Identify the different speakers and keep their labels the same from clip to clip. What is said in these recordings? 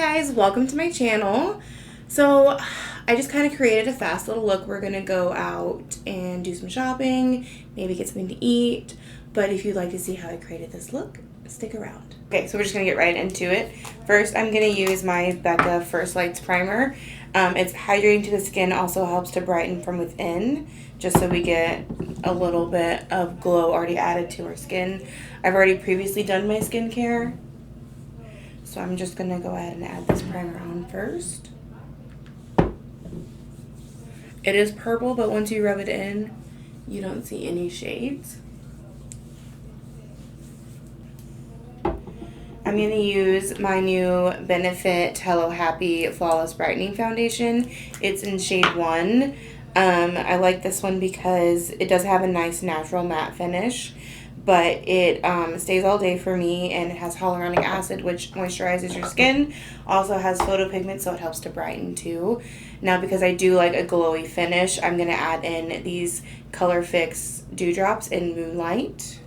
Speaker 1: guys, welcome to my channel. So I just kind of created a fast little look. We're gonna go out and do some shopping, maybe get something to eat, but if you'd like to see how I created this look, stick around. Okay, so we're just gonna get right into it. First, I'm gonna use my Becca First Lights primer. It's hydrating to the skin, also helps to brighten from within, just so we get a little bit of glow already added to our skin. I've already previously done my skincare, so I'm just gonna go ahead and add this primer on first. It is purple, but once you rub it in, you don't see any shades. I'm going to use my new Benefit Hello Happy Flawless Brightening Foundation. It's in shade 1. I like this one because it does have a nice natural matte finish, but it stays all day for me, and it has hyaluronic acid, which moisturizes your skin. Also has photopigment, so it helps to brighten too. Now, because I do like a glowy finish, I'm going to add in these Color Fix Dewdrops in Moonlight.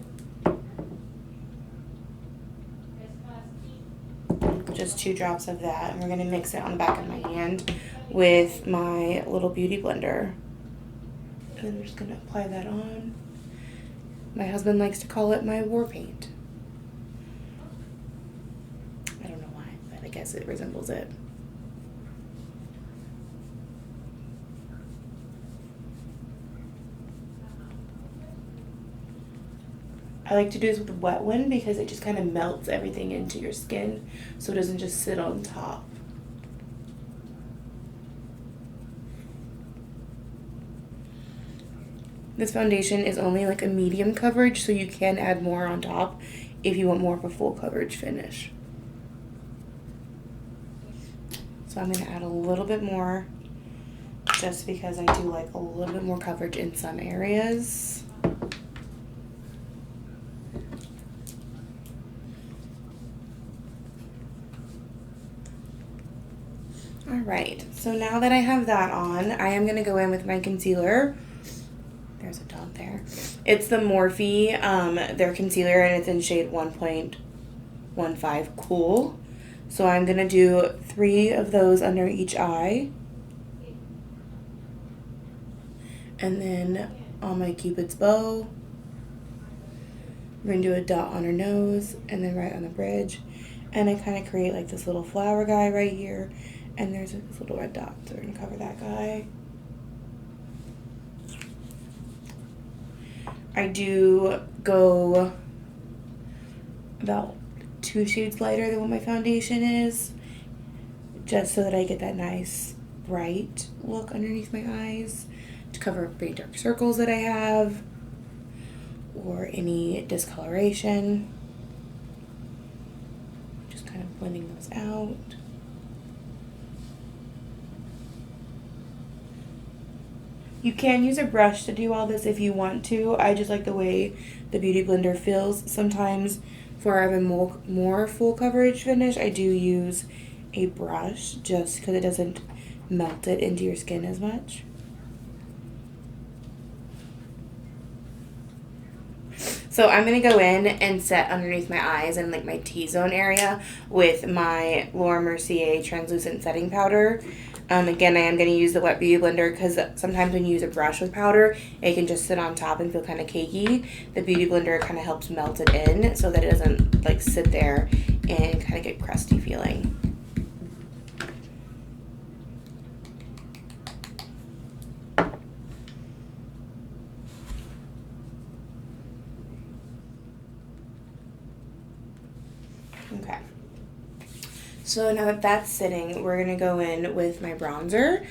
Speaker 1: Just 2 drops of that, and we're going to mix it on the back of my hand with my little beauty blender. And then we're just going to apply that on. My husband likes to call it my war paint. I don't know why, but I guess it resembles it. I like to do this with a wet one because it just kind of melts everything into your skin, so it doesn't just sit on top. This foundation is only like a medium coverage, so you can add more on top if you want more of a full coverage finish. So I'm going to add a little bit more just because I do like a little bit more coverage in some areas. Alright, so now that I have that on, I am going to go in with my concealer. There's a dot there. It's the Morphe, their concealer, and it's in shade 1.15 Cool. So I'm going to do 3 of those under each eye. And then on my Cupid's bow, we're going to do a dot on her nose, and then right on the bridge. And I kind of create like this little flower guy right here. And there's this little red dot, so we're going to cover that guy. I do go about 2 shades lighter than what my foundation is, just so that I get that nice bright look underneath my eyes to cover up any dark circles that I have or any discoloration. Just kind of blending those out. You can use a brush to do all this if you want to. I just like the way the Beauty Blender feels. Sometimes for having more full coverage finish, I do use a brush just because it doesn't melt it into your skin as much. So I'm going to go in and set underneath my eyes and like my T-zone area with my Laura Mercier translucent setting powder. Again, I am going to use the wet beauty blender because sometimes when you use a brush with powder, it can just sit on top and feel kind of cakey. The beauty blender kind of helps melt it in so that it doesn't like sit there and kind of get crusty feeling. Okay. So now that that's sitting, we're going to go in with my bronzer,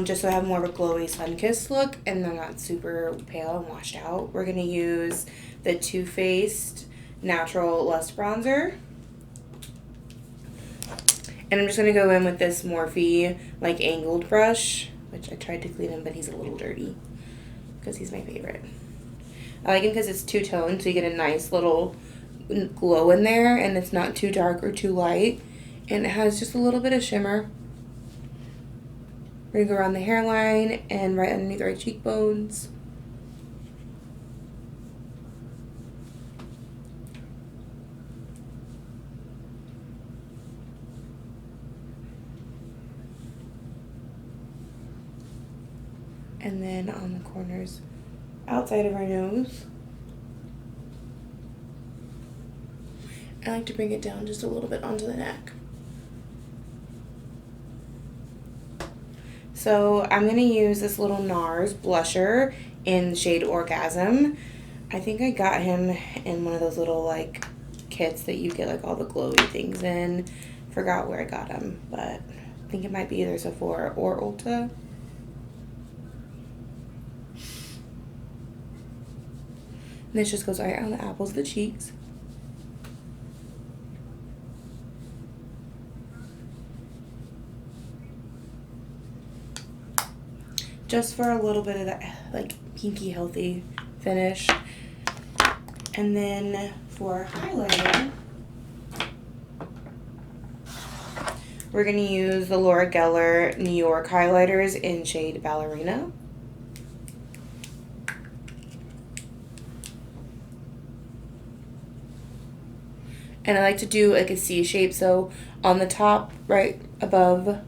Speaker 1: just so I have more of a glowy sun-kissed look and they're not super pale and washed out. We're going to use the Too Faced Natural Lust Bronzer. And I'm just going to go in with this Morphe, like, angled brush, which I tried to clean him, but he's a little dirty because he's my favorite. I like him because it's two-toned, so you get a nice little glow in there, and it's not too dark or too light. And it has just a little bit of shimmer. We're going to go around the hairline and right underneath our cheekbones. and then on the corners outside of our nose. I like to bring it down just a little bit onto the neck. So I'm going to use this little Nars blusher in the shade Orgasm. I think I got him in one of those little like kits that you get like all the glowy things in. Forgot where I got him, but I think it might be either Sephora or Ulta. And this just goes right on the apples of the cheeks. Just for a little bit of that like pinky healthy finish. And then for highlighter, we're going to use the Laura Geller New York highlighters in shade Ballerina. And I like to do like a C shape, so on the top right above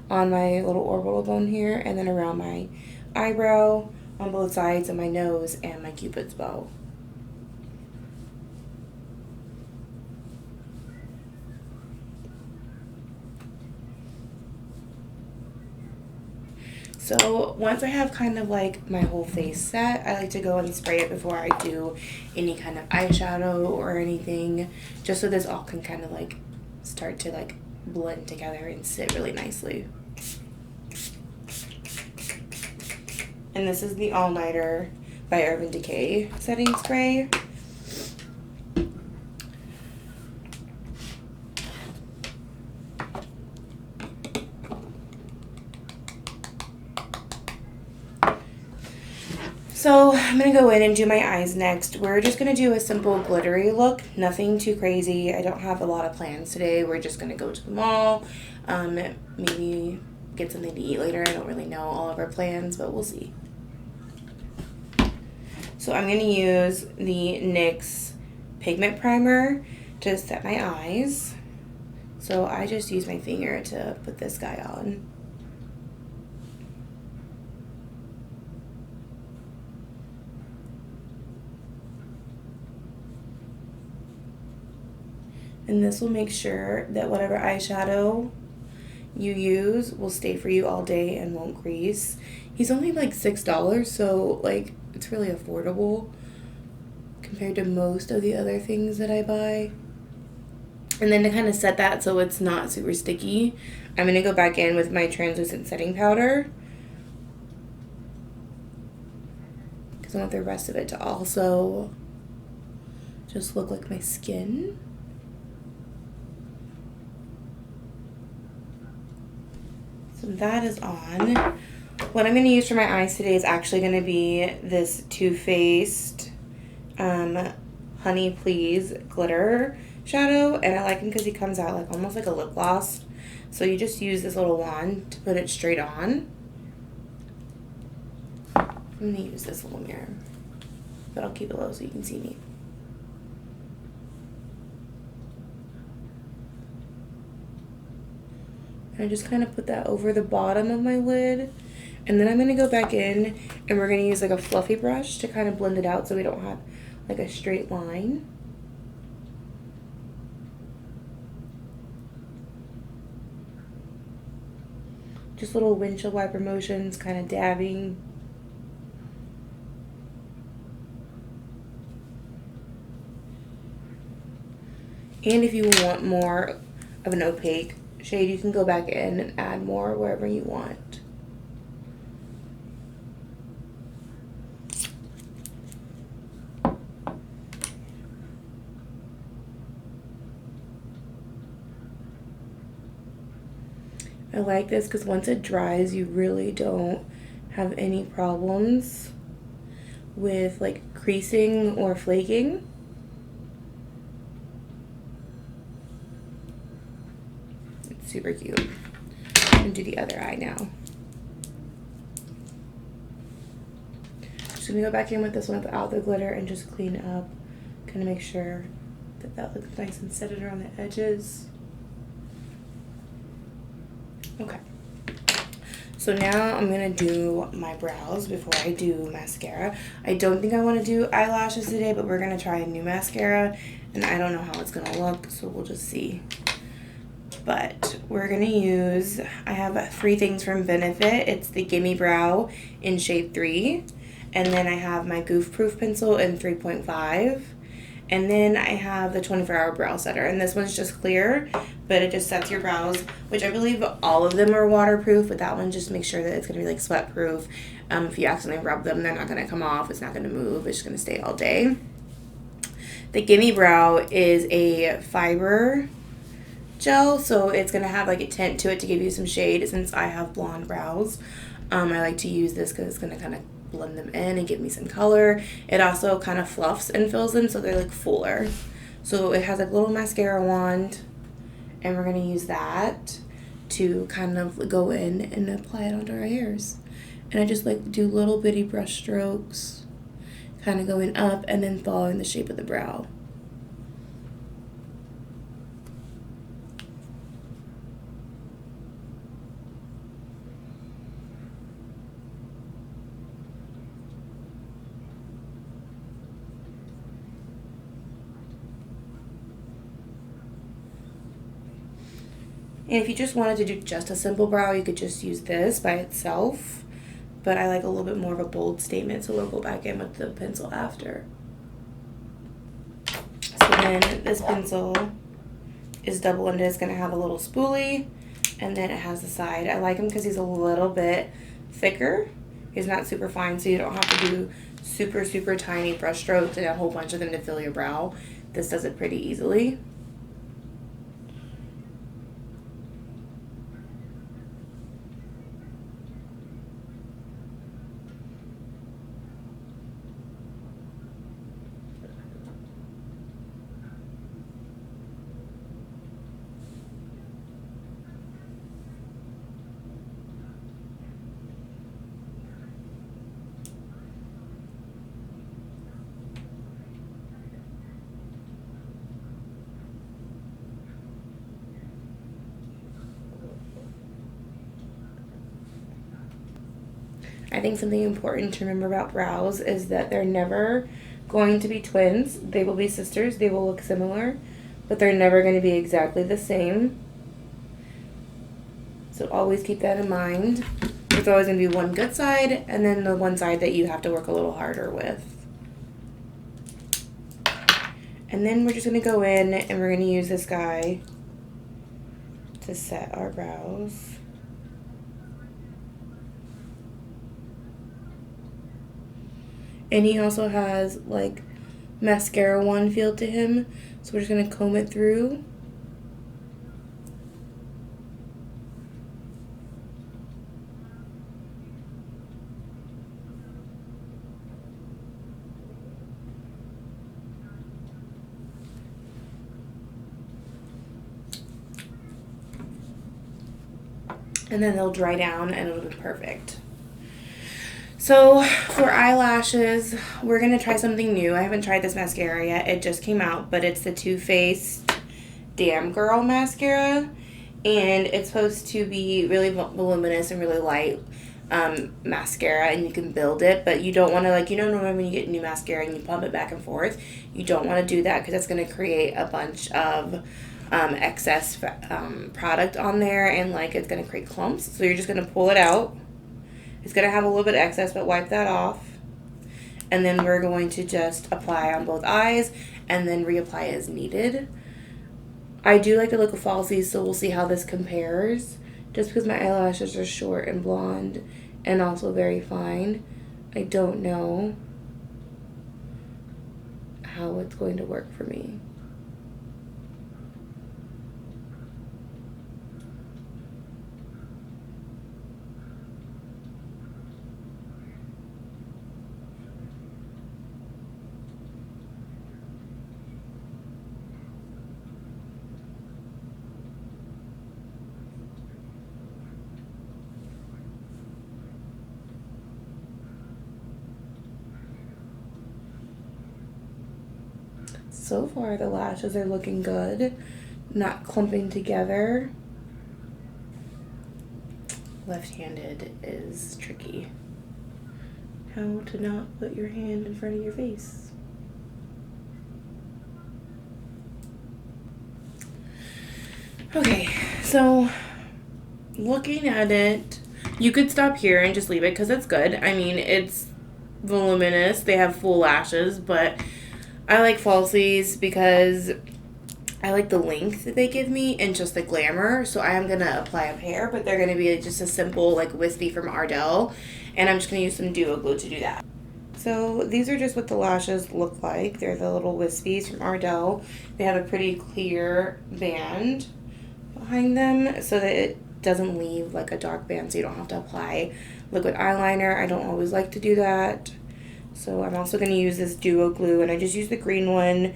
Speaker 1: on my little orbital bone here, and then around my eyebrow on both sides of my nose and my Cupid's bow. So once I have kind of like my whole face set, I like to go and spray it before I do any kind of eyeshadow or anything, just so this all can kind of like start to like blend together and sit really nicely. And this is the All Nighter by Urban Decay setting spray. So I'm going to go in and do my eyes next. We're just going to do a simple glittery look, nothing too crazy. I don't have a lot of plans today. We're just going to go to the mall, maybe get something to eat later. I don't really know all of our plans, but we'll see. So I'm going to use the NYX Pigment Primer to set my eyes. So I just use my finger to put this guy on. And this will make sure that whatever eyeshadow you use will stay for you all day and won't crease. He's only like $6, so like it's really affordable compared to most of the other things that I buy. And then to kind of set that so it's not super sticky, I'm going to go back in with my translucent setting powder, because I want the rest of it to also just look like my skin. So that is on. What I'm going to use for my eyes today is actually going to be this Too Faced Honey Please glitter shadow, and I like him because he comes out like almost like a lip gloss. So you just use this little wand to put it straight on. I'm going to use this little mirror, but I'll keep it low so you can see me. And I just kind of put that over the bottom of my lid. And then I'm going to go back in and we're going to use like a fluffy brush to kind of blend it out so we don't have like a straight line. Just little windshield wiper motions, kind of dabbing. And if you want more of an opaque shade, you can go back in and add more wherever you want. I like this because once it dries, you really don't have any problems with like creasing or flaking. It's super cute. I'm gonna do the other eye now. Just gonna go back in with this one without the glitter and just clean up, kind of make sure that that looks nice and set it around the edges. Okay, So now I'm going to do my brows before I do mascara. I don't think I want to do eyelashes today, but we're going to try a new mascara, and I don't know how it's going to look, so we'll just see. But we're going to use, I have 3 things from Benefit. It's the Gimme Brow in shade 3, and then I have my Goof Proof Pencil in 3.5. And then I have the 24-hour brow setter, and this one's just clear, but it just sets your brows, which I believe all of them are waterproof, but that one just makes sure that it's going to be like sweat proof. If you accidentally rub them, they're not going to come off, it's not going to move, it's just going to stay all day. The Gimme Brow is a fiber gel, so it's going to have like a tint to it to give you some shade. Since I have blonde brows, I like to use this because it's going to kind of blend them in and give me some color. It also kind of fluffs and fills them so they're like fuller. So it has a little mascara wand, and we're going to use that to kind of go in and apply it onto our hairs. And I just like to do little bitty brush strokes, kind of going up and then following the shape of the brow. And if you just wanted to do just a simple brow, you could just use this by itself. But I like a little bit more of a bold statement, so we'll go back in with the pencil after. So then this pencil is double-ended. It's going to have a little spoolie, and then it has the side. I like him because he's a little bit thicker. He's not super fine, so you don't have to do super, super tiny brush strokes and a whole bunch of them to fill your brow. This does it pretty easily. I think something important to remember about brows is that they're never going to be twins. They will be sisters. They will look similar, but they're never going to be exactly the same. So always keep that in mind. There's always going to be one good side, and then the one side that you have to work a little harder with. And then we're just going to go in and we're going to use this guy to set our brows. And he also has like mascara wand feel to him. So we're just going to comb it through. And then they'll dry down and it'll be perfect. So for eyelashes, we're going to try something new. I haven't tried this mascara yet. It just came out, but it's the Too Faced Damn Girl mascara. And it's supposed to be really voluminous and really light mascara, and you can build it. But you don't want to, like, you know, normally when you get new mascara and you pump it back and forth, you don't want to do that because that's going to create a bunch of excess product on there, and like it's going to create clumps. So you're just going to pull it out. It's going to have a little bit of excess, but wipe that off. And then we're going to just apply on both eyes and then reapply as needed. I do like the look of falsies, so we'll see how this compares. Just because my eyelashes are short and blonde and also very fine, I don't know how it's going to work for me. So far, the lashes are looking good, not clumping together. left-handed is tricky. How to not put your hand in front of your face. Okay, so looking at it, you could stop here and just leave it because it's good. I mean, it's voluminous. They have full lashes, but I like falsies because I like the length that they give me and just the glamour. So I am going to apply a pair, but they're going to be just a simple like wispy from Ardell. And I'm just going to use some duo glue to do that. So these are just what the lashes look like. They're the little wispies from Ardell. They have a pretty clear band behind them so that it doesn't leave like a dark band, so you don't have to apply liquid eyeliner. I don't always like to do that. So I'm also going to use this duo glue, and I just use the green one.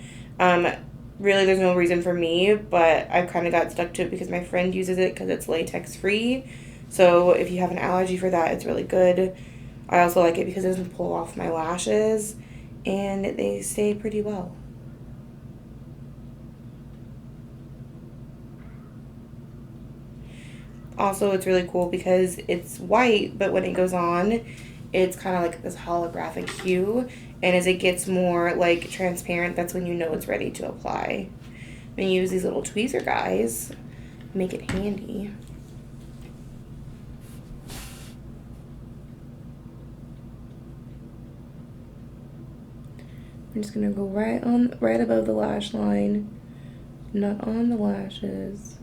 Speaker 1: Really, there's no reason for me, but I kind of got stuck to it because my friend uses it because it's latex free. So if you have an allergy for that, it's really good. I also like it because it doesn't pull off my lashes, and they stay pretty well. Also, it's really cool because it's white, but when it goes on, it's kind of like this holographic hue. And as it gets more like transparent, that's when you know it's ready to apply. And use these little tweezer guys, make it handy. I'm just gonna go right above the lash line, not on the lashes,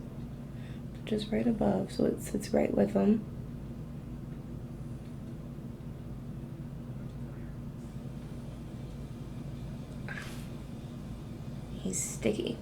Speaker 1: but just right above, so it sits right with them. He's sticky.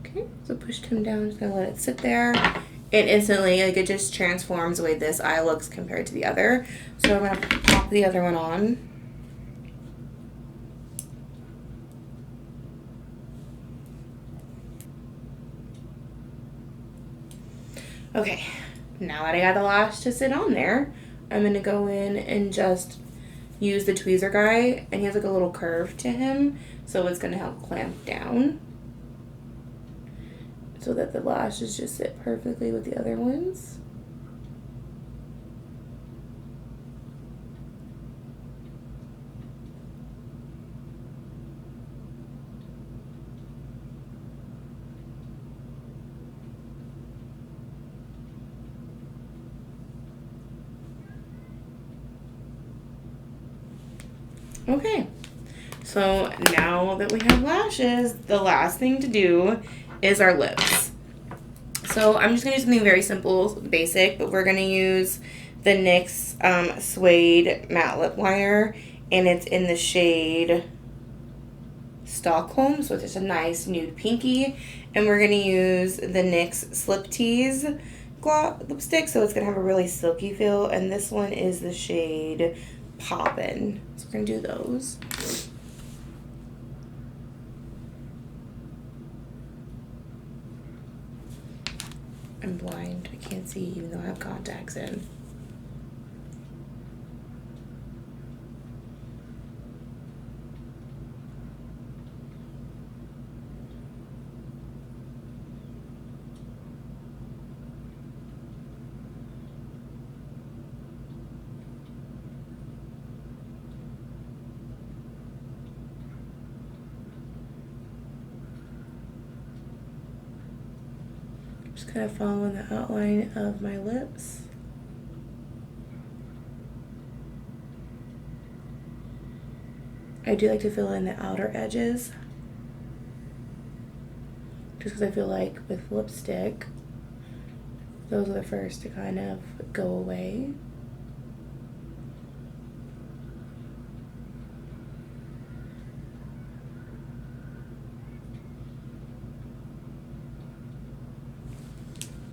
Speaker 1: Okay, so pushed him down, just gonna let it sit there. And instantly, like, it just transforms the way this eye looks compared to the other. So I'm gonna pop the other one on. Okay, now that I got the lash to sit on there, I'm gonna go in and just use the tweezer guy, and he has like a little curve to him, so it's gonna help clamp down so that the lashes just sit perfectly with the other ones. Okay, so now that we have lashes, the last thing to do is our lips. So I'm just going to do something very simple, basic, but we're going to use the NYX Suede matte lip liner, and it's in the shade Stockholm, so it's just a nice nude pinky. And we're going to use the NYX Slip Tease lipstick, so it's going to have a really silky feel, and this one is the shade Poppin'. So we're going to do those. I'm blind. I can't see even though I have contacts in. Just kind of following the outline of my lips. I do like to fill in the outer edges, just because I feel like with lipstick, those are the first to kind of go away.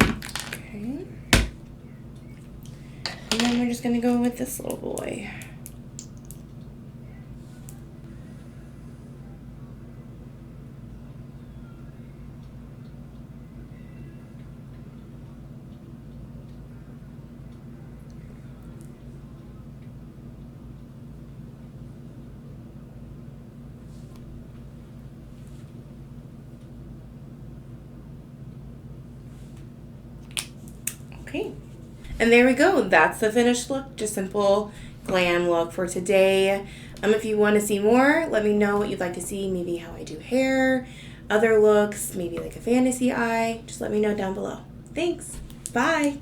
Speaker 1: Okay. And then we're just gonna go with this little boy. Okay. And there we go. That's the finished look. Just simple glam look for today. If you want to see more, let me know what you'd like to see. Maybe how I do hair, other looks, maybe like a fantasy eye. Just let me know down below. Thanks. Bye.